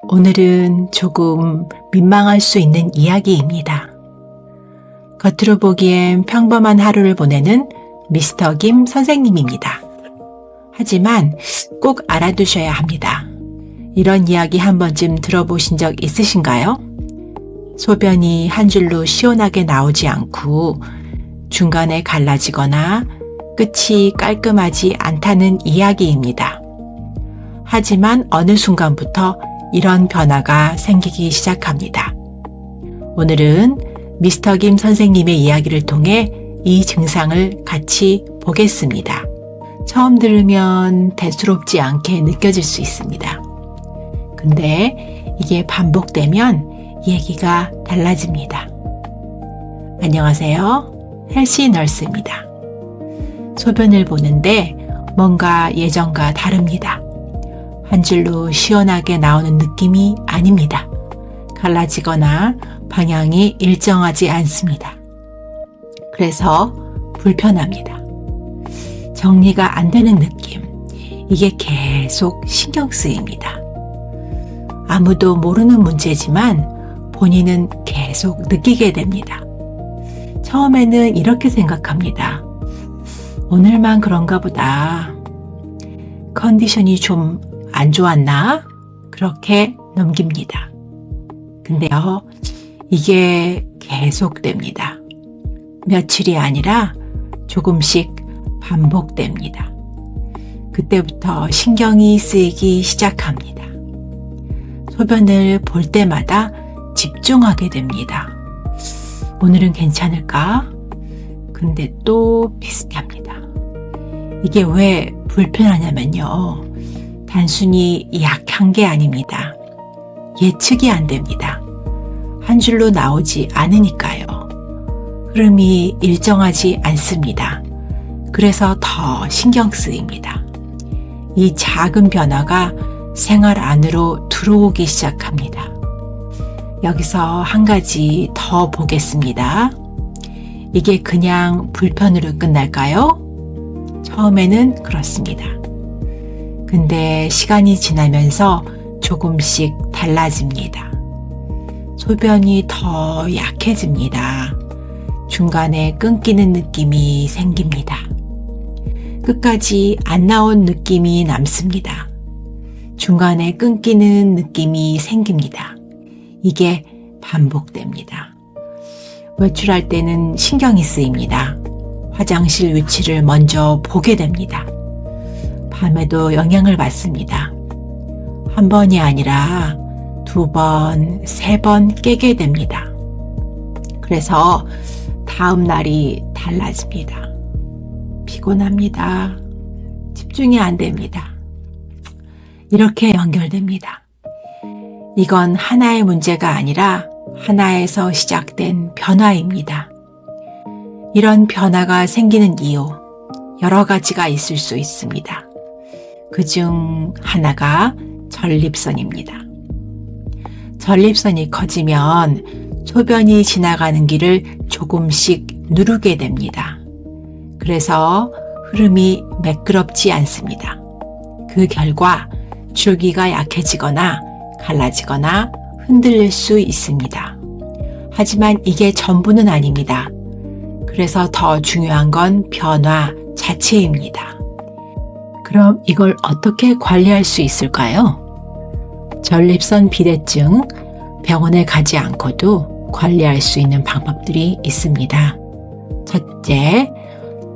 오늘은 조금 민망할 수 있는 이야기입니다. 겉으로 보기엔 평범한 하루를 보내는 미스터 김 선생님입니다. 하지만 꼭 알아두셔야 합니다. 이런 이야기 한 번쯤 들어보신 적 있으신가요? 소변이 한 줄로 시원하게 나오지 않고 중간에 갈라지거나 끝이 깔끔하지 않다는 이야기입니다. 하지만 어느 순간부터 이런 변화가 생기기 시작합니다. 오늘은 미스터 김 선생님의 이야기를 통해 이 증상을 같이 보겠습니다. 처음 들으면 대수롭지 않게 느껴질 수 있습니다. 근데 이게 반복되면 얘기가 달라집니다. 안녕하세요. 헬시 널스입니다. 소변을 보는데 뭔가 예전과 다릅니다. 한 줄로 시원하게 나오는 느낌이 아닙니다. 갈라지거나 방향이 일정하지 않습니다. 그래서 불편합니다. 정리가 안 되는 느낌, 이게 계속 신경 쓰입니다. 아무도 모르는 문제지만 본인은 계속 느끼게 됩니다. 처음에는 이렇게 생각합니다. 오늘만 그런가 보다. 컨디션이 좀 안 좋았나? 그렇게 넘깁니다. 근데요, 이게 계속됩니다. 며칠이 아니라 조금씩 반복됩니다. 그때부터 신경이 쓰이기 시작합니다. 소변을 볼 때마다 집중하게 됩니다. 오늘은 괜찮을까? 근데 또 비슷합니다. 이게 왜 불편하냐면요. 단순히 약한 게 아닙니다. 예측이 안 됩니다. 한 줄로 나오지 않으니까요. 흐름이 일정하지 않습니다. 그래서 더 신경 쓰입니다. 이 작은 변화가 생활 안으로 들어오기 시작합니다. 여기서 한 가지 더 보겠습니다. 이게 그냥 불편으로 끝날까요? 처음에는 그렇습니다. 근데 시간이 지나면서 조금씩 달라집니다. 소변이 더 약해집니다. 중간에 끊기는 느낌이 생깁니다. 끝까지 안 나온 느낌이 남습니다. 중간에 끊기는 느낌이 생깁니다. 이게 반복됩니다. 외출할 때는 신경이 쓰입니다. 화장실 위치를 먼저 보게 됩니다. 밤에도 영향을 받습니다. 한 번이 아니라 2번, 3번 깨게 됩니다. 그래서 다음 날이 달라집니다. 피곤합니다. 집중이 안 됩니다. 이렇게 연결됩니다. 이건 하나의 문제가 아니라 하나에서 시작된 변화입니다. 이런 변화가 생기는 이유, 여러 가지가 있을 수 있습니다. 그중 하나가 전립선입니다. 전립선이 커지면 소변이 지나가는 길을 조금씩 누르게 됩니다. 그래서 흐름이 매끄럽지 않습니다. 그 결과 줄기가 약해지거나 갈라지거나 흔들릴 수 있습니다. 하지만 이게 전부는 아닙니다. 그래서 더 중요한 건 변화 자체입니다. 그럼 이걸 어떻게 관리할 수 있을까요? 전립선 비대증, 병원에 가지 않고도 관리할 수 있는 방법들이 있습니다. 첫째,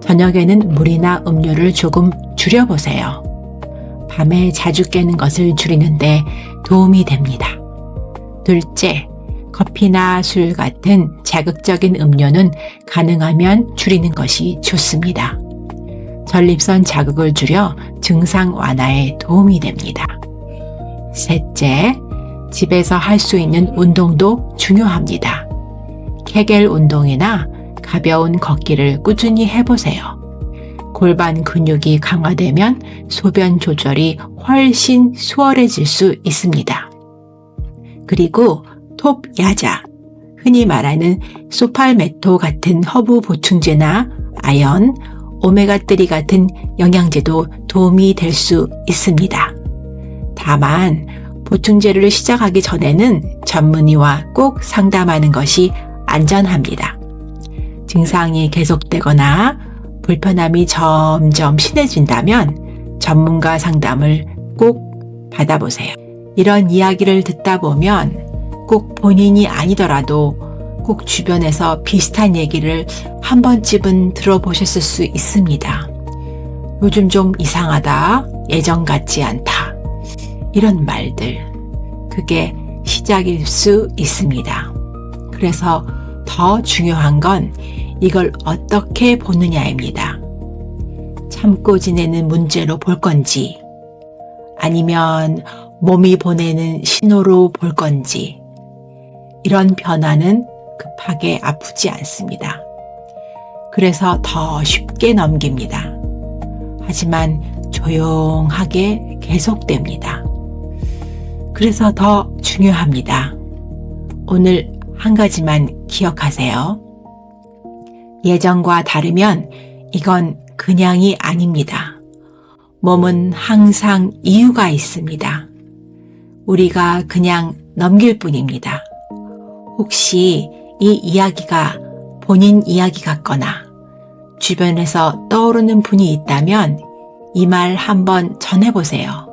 저녁에는 물이나 음료를 조금 줄여보세요. 밤에 자주 깨는 것을 줄이는데 도움이 됩니다. 둘째, 커피나 술 같은 자극적인 음료는 가능하면 줄이는 것이 좋습니다. 전립선 자극을 줄여 증상 완화에 도움이 됩니다. 셋째, 집에서 할 수 있는 운동도 중요합니다. 케겔 운동이나 가벼운 걷기를 꾸준히 해보세요. 골반 근육이 강화되면 소변 조절이 훨씬 수월해질 수 있습니다. 그리고 톱 야자, 흔히 말하는 소팔메토 같은 허브 보충제나 아연, 오메가3 같은 영양제도 도움이 될 수 있습니다. 다만 보충제를 시작하기 전에는 전문의와 꼭 상담하는 것이 안전합니다. 증상이 계속되거나 불편함이 점점 심해진다면 전문가 상담을 꼭 받아보세요. 이런 이야기를 듣다 보면 꼭 본인이 아니더라도 꼭 주변에서 비슷한 얘기를 한 번쯤은 들어보셨을 수 있습니다. 요즘 좀 이상하다, 예전 같지 않다, 이런 말들, 그게 시작일 수 있습니다. 그래서 더 중요한 건 이걸 어떻게 보느냐입니다. 참고 지내는 문제로 볼 건지, 아니면 몸이 보내는 신호로 볼 건지, 이런 변화는 급하게 아프지 않습니다. 그래서 더 쉽게 넘깁니다. 하지만 조용하게 계속됩니다. 그래서 더 중요합니다. 오늘 한 가지만 기억하세요. 예전과 다르면 이건 그냥이 아닙니다. 몸은 항상 이유가 있습니다. 우리가 그냥 넘길 뿐입니다. 혹시 이 이야기가 본인 이야기 같거나 주변에서 떠오르는 분이 있다면 이 말 한번 전해보세요.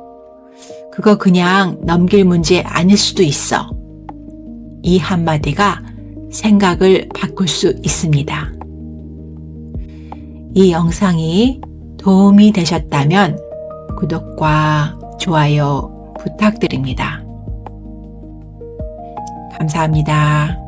그거 그냥 넘길 문제 아닐 수도 있어. 이 한마디가 생각을 바꿀 수 있습니다. 이 영상이 도움이 되셨다면 구독과 좋아요 부탁드립니다. 감사합니다.